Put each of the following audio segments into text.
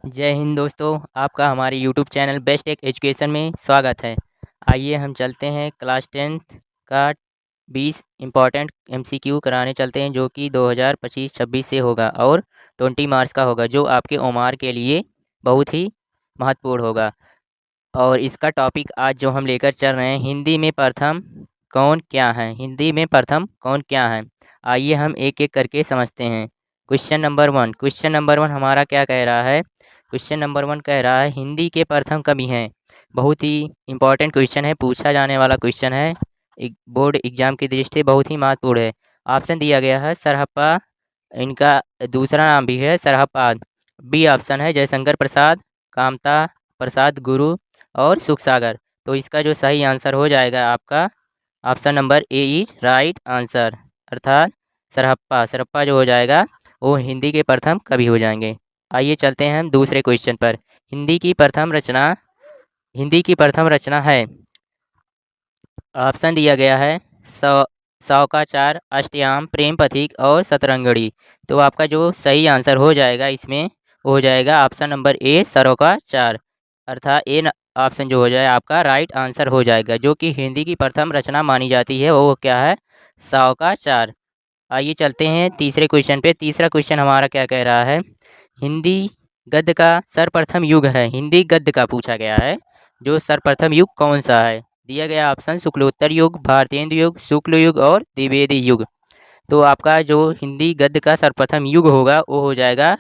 जय हिंद दोस्तों, आपका हमारे YouTube channel best tech education में स्वागत है। आइए हम चलते हैं क्लास 10th का 20 इम्पॉर्टेंट एमसीक्यू कराने चलते हैं, जो कि 2025-26 से होगा और 20 मार्क्स का होगा, जो आपके ओमार के लिए बहुत ही महत्वपूर्ण होगा। और इसका टॉपिक आज जो हम लेकर चल रहे हैं, हिंदी में प्रथम कौन क्या है। हिंदी में प्रथम कौन क्या है, आइए हम एक एक करके समझते हैं। क्वेश्चन नंबर वन हमारा क्या कह रहा है। क्वेश्चन नंबर वन कह रहा है, हिंदी के प्रथम कवि हैं। बहुत ही इम्पोर्टेंट क्वेश्चन है, पूछा जाने वाला क्वेश्चन है, एक बोर्ड एग्जाम की दृष्टि से बहुत ही महत्वपूर्ण है। ऑप्शन दिया गया है सरहप्पा, इनका दूसरा नाम भी है सरहप्पाद। बी ऑप्शन है जयशंकर प्रसाद, कामता प्रसाद गुरु और सुख सागर। तो इसका जो सही आंसर हो जाएगा आपका option number A is right answer, अर्थात सरहप्पा सरहप्पा जो हो जाएगा वो हिंदी के प्रथम कवि हो जाएंगे। आइए चलते हैं हम दूसरे क्वेश्चन पर। हिंदी की प्रथम रचना हिंदी की प्रथम रचना है। ऑप्शन दिया गया है सौ शौकाचार, अष्टयाम, प्रेम पथिक और शतरंगड़ी। तो आपका जो सही आंसर हो जाएगा इसमें हो जाएगा ऑप्शन नंबर ए सरोकाचार, अर्थात ऑप्शन जो हो जाए आपका राइट आंसर हो जाएगा। जो कि हिंदी की प्रथम रचना मानी जाती है वो क्या है, शौकाचार। आइए चलते हैं तीसरे क्वेश्चन पे। तीसरा क्वेश्चन हमारा क्या कह रहा है, हिंदी गद्य का सर्वप्रथम युग है। हिंदी गद्य का पूछा गया है, जो सर्वप्रथम युग कौन सा है। दिया गया ऑप्शन शुक्लोत्तर युग, भारतेंदु युग, शुक्ल युग और द्विवेदी युग। तो आपका जो हिंदी गद्य का सर्वप्रथम युग होगा वो हो जाएगा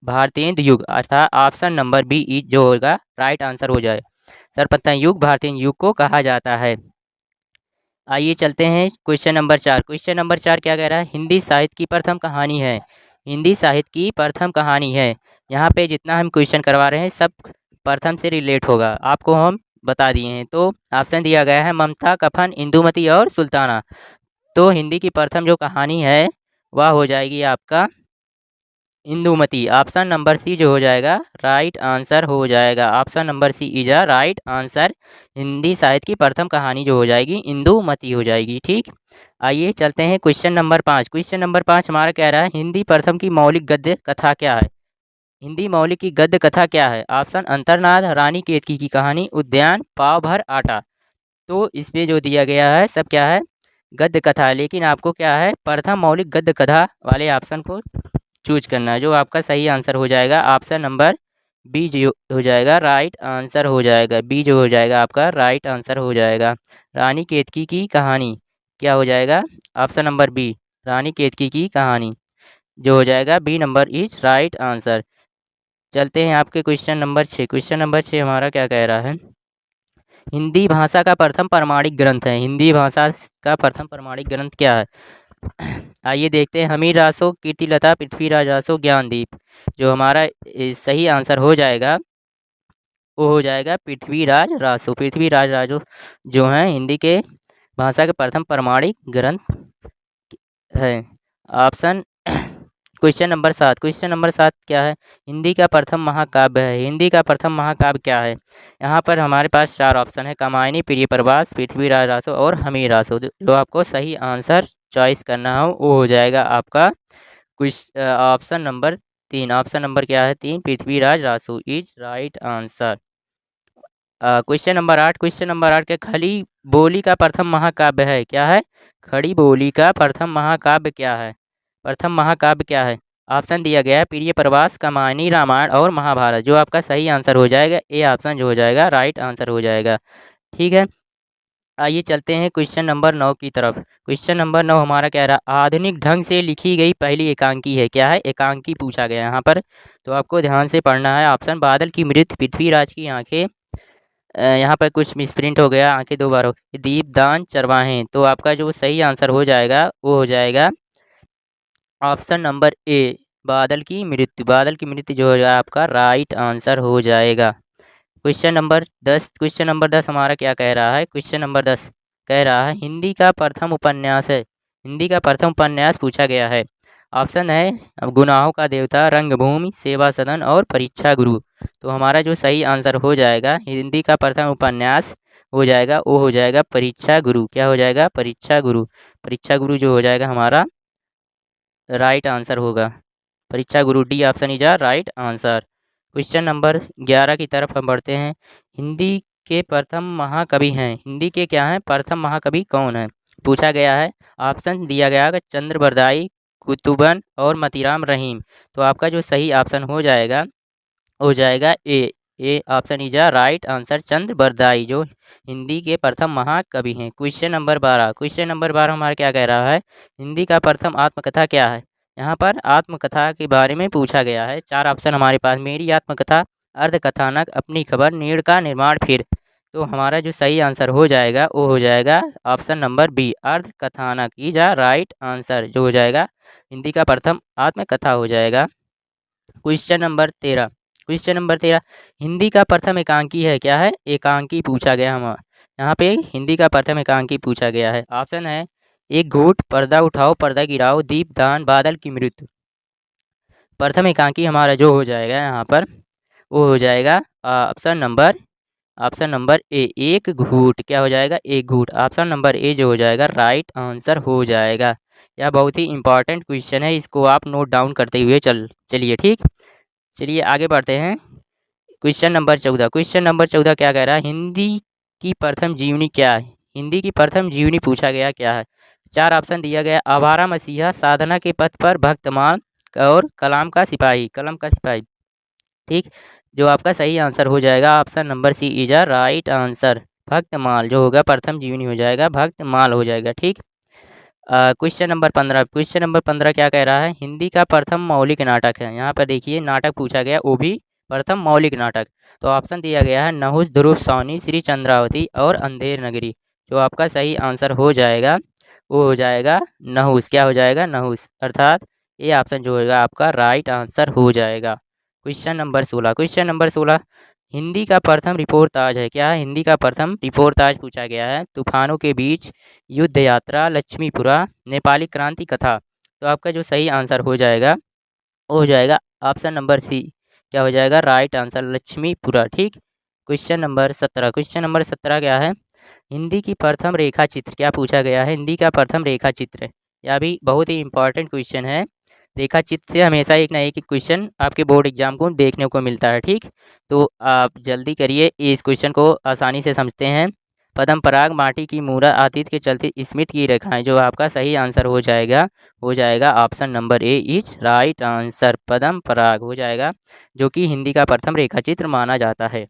भारतेंदु युग, अर्थात ऑप्शन नंबर बी इज जो होगा राइट आंसर हो जाए। सर्वप्रथम युग भारतेंदु युग को कहा जाता है। आइए चलते हैं क्वेश्चन नंबर चार। क्वेश्चन नंबर चार क्या कह रहा है, हिंदी साहित्य की प्रथम कहानी है। हिंदी साहित्य की प्रथम कहानी है। यहाँ पे जितना हम क्वेश्चन करवा रहे हैं सब प्रथम से रिलेट होगा, आपको हम बता दिए हैं। तो ऑप्शन दिया गया है ममता, कफन, इंदुमती और सुल्ताना। तो हिंदी की प्रथम जो कहानी है वह हो जाएगी आपका इंदुमती। ऑप्शन नंबर सी जो हो जाएगा राइट आंसर हो जाएगा। Option number C is a right answer. Hindi साहित्य की प्रथम कहानी जो हो जाएगी इंदुमती हो जाएगी। ठीक, आइए चलते हैं क्वेश्चन नंबर पाँच। क्वेश्चन नंबर पाँच हमारा कह रहा है, हिंदी प्रथम की मौलिक गद्य कथा क्या है। हिंदी मौलिक की गद्य कथा क्या है। ऑप्शन अंतर्नाद, रानी केतकी की कहानी, उद्यान, पाव भर आटा। तो इस पे जो दिया गया है सब क्या है, गद्य कथा है। लेकिन आपको क्या है, प्रथम मौलिक गद्य कथा वाले ऑप्शन को चूज करना है। जो आपका सही आंसर हो जाएगा ऑप्शन नंबर बी जो हो जाएगा राइट आंसर हो जाएगा। बी जो हो जाएगा आपका राइट आंसर हो जाएगा। रानी केतकी की कहानी क्या हो जाएगा, option number B Rani Ketaki की कहानी जो हो जाएगा B number is right answer. चलते हैं आपके क्वेश्चन नंबर छः। क्वेश्चन नंबर छः हमारा क्या कह रहा है, हिंदी भाषा का प्रथम प्रमाणिक ग्रंथ है। हिंदी भाषा का प्रथम प्रमाणिक ग्रंथ क्या है। आइए देखते हैं, हमीर रासो, कीर्तिलता, पृथ्वीराज रासो, ज्ञानदीप। जो हमारा सही आंसर हो जाएगा वो हो जाएगा पृथ्वीराज रासो। पृथ्वीराज राजो जो हैं हिंदी के भाषा के प्रथम प्रमाणिक ग्रंथ है। ऑप्शन क्वेश्चन नंबर सात। क्वेश्चन नंबर सात क्या है, हिंदी का प्रथम महाकाव्य है। हिंदी का प्रथम महाकाव्य क्या है। यहाँ पर हमारे पास चार ऑप्शन है, कामायनी, प्रिय प्रवास, पृथ्वीराज रासो और हमीर रासो। जो आपको सही आंसर चॉइस करना हो वो हो जाएगा आपका ऑप्शन नंबर तीन। ऑप्शन नंबर क्या है, तीन, Prithviraj Raso is right answer. Question number आठ। क्वेश्चन नंबर आठ के खड़ी बोली का प्रथम महाकाव्य है क्या है। खड़ी बोली का प्रथम महाकाव्य क्या है, प्रथम महाकाव्य क्या है। ऑप्शन दिया गया है प्रिय प्रवास, कामायनी, रामायण और महाभारत। जो आपका सही आंसर हो जाएगा ए ऑप्शन जो हो जाएगा राइट आंसर हो जाएगा। ठीक है, आइए चलते हैं क्वेश्चन नंबर नौ की तरफ। क्वेश्चन नंबर नौ हमारा कह रहा है, आधुनिक ढंग से लिखी गई पहली एकांकी है क्या है। एकांकी पूछा गया यहाँ पर, तो आपको ध्यान से पढ़ना है। ऑप्शन बादल की मृत्यु, पृथ्वीराज की आंखें, यहाँ पर कुछ मिसप्रिंट हो गया, आंखें दो बार हो, दीपदान, चरवाहे। तो आपका जो सही आंसर हो जाएगा वो हो जाएगा ऑप्शन नंबर ए बादल की मृत्यु। बादल की मृत्यु जो है आपका राइट आंसर हो जाएगा। Question number 10। क्वेश्चन नंबर 10 हमारा क्या कह रहा है, क्वेश्चन नंबर 10 कह रहा है, हिंदी का प्रथम उपन्यास है। हिंदी का प्रथम उपन्यास पूछा गया है। ऑप्शन है गुनाहों का देवता, रंगभूमि, सेवा सदन और परीक्षा गुरु। तो हमारा जो सही आंसर हो जाएगा हिंदी का प्रथम उपन्यास हो जाएगा वो हो जाएगा परीक्षा गुरु। क्या हो जाएगा, परीक्षा गुरु। परीक्षा गुरु जो हो जाएगा हमारा राइट आंसर होगा। Pariksha Guru D option is a right answer. Question number 11 की तरफ हम बढ़ते हैं। हिंदी के प्रथम महाकवि हैं, हिंदी के क्या हैं प्रथम महाकवि कौन है पूछा गया है। ऑप्शन दिया गया है चंद्र बरदाई, कुतुबन और मतीराम रहीम। तो आपका जो सही ऑप्शन हो जाएगा A option is right answer, Chandra Bardai जो हिंदी के प्रथम महाकवि हैं। क्वेश्चन नंबर 12 हमारा क्या कह रहा है, हिंदी का प्रथम आत्मकथा क्या है। यहाँ पर आत्मकथा के बारे में पूछा गया है। 4 ऑप्शन हमारे पास, मेरी आत्मकथा, अर्धकथानक, अपनी खबर, नीड़ का निर्माण, फिर। तो हमारा जो सही आंसर हो जाएगा वो हो जाएगा option number B, Ardhakathanak is right answer, जो हो जाएगा हिंदी का प्रथम आत्मकथा हो जाएगा। क्वेश्चन नंबर 13 हिंदी का प्रथम एकांकी है, क्या है एकांकी पूछा गया। हम यहाँ पे हिंदी का प्रथम एकांकी पूछा गया है। ऑप्शन है एक घूट, पर्दा उठाओ पर्दा गिराओ, दीपदान, बादल की मृत्यु। प्रथम एकांकी हमारा जो हो जाएगा यहाँ पर वो हो जाएगा ऑप्शन नंबर ए, एक घूट। क्या हो जाएगा एक घूट। ऑप्शन नंबर ए जो हो जाएगा राइट आंसर हो जाएगा। यह बहुत ही इंपॉर्टेंट क्वेश्चन है, इसको आप नोट डाउन करते हुए चलिए ठीक। चलिए आगे बढ़ते हैं। क्वेश्चन नंबर 14 क्या कह रहा है, हिंदी की प्रथम जीवनी क्या है। हिंदी की प्रथम जीवनी पूछा गया क्या है। 4 ऑप्शन दिया गया, आवारा मसीहा, साधना के पथ पर, भक्तमान और कलम का सिपाही। ठीक, जो आपका सही आंसर हो जाएगा option number C is right answer, Bhaktamal जो होगा प्रथम जीवनी हो जाएगा, भक्तमाल हो जाएगा ठीक। क्वेश्चन नंबर 15 क्या कह रहा है, हिंदी का प्रथम मौलिक नाटक है। यहाँ पर देखिए नाटक पूछा गया, वो भी प्रथम मौलिक नाटक। तो ऑप्शन दिया गया है नहुस, ध्रुव सावनी, श्री चंद्रावती और अंधेर नगरी। जो आपका सही आंसर हो जाएगा वो हो जाएगा नहुस। क्या हो जाएगा नहुस, अर्थात ये ऑप्शन जो होगा आपका राइट आंसर हो जाएगा। क्वेश्चन नंबर 16 हिंदी का प्रथम रिपोर्टाज है, क्या है हिंदी का प्रथम रिपोर्टाज पूछा गया है। तूफानों के बीच, युद्ध यात्रा, लक्ष्मीपुरा, नेपाली क्रांति कथा। तो आपका जो सही आंसर हो जाएगा वो हो जाएगा ऑप्शन नंबर सी, क्या हो जाएगा राइट आंसर, लक्ष्मीपुरा ठीक। क्वेश्चन नंबर 17 क्या है, हिंदी की प्रथम रेखा चित्र क्या पूछा गया है। हिंदी का प्रथम रेखा चित्र, यह भी बहुत ही इंपॉर्टेंट क्वेश्चन है। रेखा चित्र से हमेशा एक ना एक क्वेश्चन आपके बोर्ड एग्जाम को देखने को मिलता है ठीक। तो आप जल्दी करिए, इस क्वेश्चन को आसानी से समझते हैं। पदम पराग, माटी की मूरा, अतीत के चलते स्मृति की रेखाएं। जो आपका सही आंसर हो जाएगा option number A is right answer, Padam Parag हो जाएगा, जो कि हिंदी का प्रथम रेखा चित्र माना जाता है।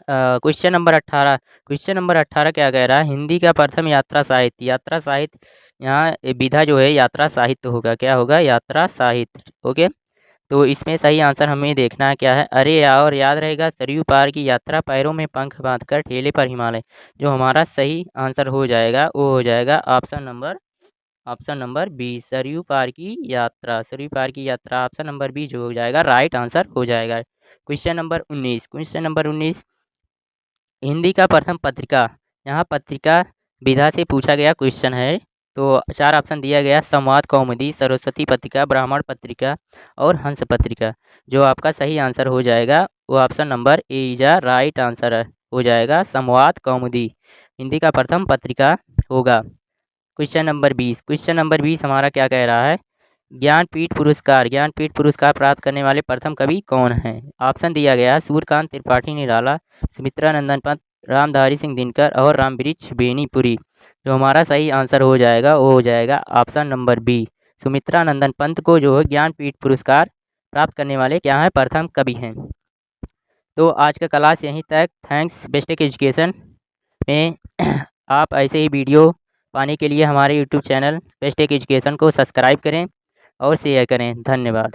क्वेश्चन नंबर 18 क्या कह रहा है, हिंदी का प्रथम यात्रा साहित्य। यहाँ विधा जो है यात्रा साहित्य होगा, क्या होगा यात्रा साहित्य ओके। तो इसमें सही आंसर हमें देखना है क्या है, अरे और याद रहेगा सरयू पार की यात्रा, पैरों में पंख बांधकर ठेले पर हिमालय। जो हमारा सही आंसर हो जाएगा वो हो जाएगा ऑप्शन नंबर बी, सरयू पार की यात्रा ऑप्शन नंबर बी जो हो जाएगा राइट आंसर हो जाएगा। क्वेश्चन नंबर 19 हिंदी का प्रथम पत्रिका। यहाँ पत्रिका विधा से पूछा गया क्वेश्चन है। तो 4 ऑप्शन दिया गया, संवाद कौमुदी, सरस्वती पत्रिका, ब्राह्मण पत्रिका और हंस पत्रिका। जो आपका सही आंसर हो जाएगा वो option number A is right answer हो जाएगा, संवाद कौमुदी हिंदी का प्रथम पत्रिका होगा। क्वेश्चन नंबर 20 हमारा क्या कह रहा है, ज्ञानपीठ पुरस्कार प्राप्त करने वाले प्रथम कवि कौन हैं। ऑप्शन दिया गया, सूर्यकांत त्रिपाठी निराला, सुमित्रा नंदन पंत, रामधारी सिंह दिनकर और रामवृक्ष बेनीपुरी। जो हमारा सही आंसर हो जाएगा वो हो जाएगा ऑप्शन नंबर बी, सुमित्रा नंदन पंत को जो है ज्ञानपीठ पुरस्कार प्राप्त करने वाले क्या हैं प्रथम कवि हैं। तो आज का क्लास यहीं तक। थैंक्स बेस्टेक एजुकेशन में आप ऐसे ही वीडियो पाने के लिए हमारे यूट्यूब चैनल बेस्टेक एजुकेशन को सब्सक्राइब करें और शेयर करें। धन्यवाद।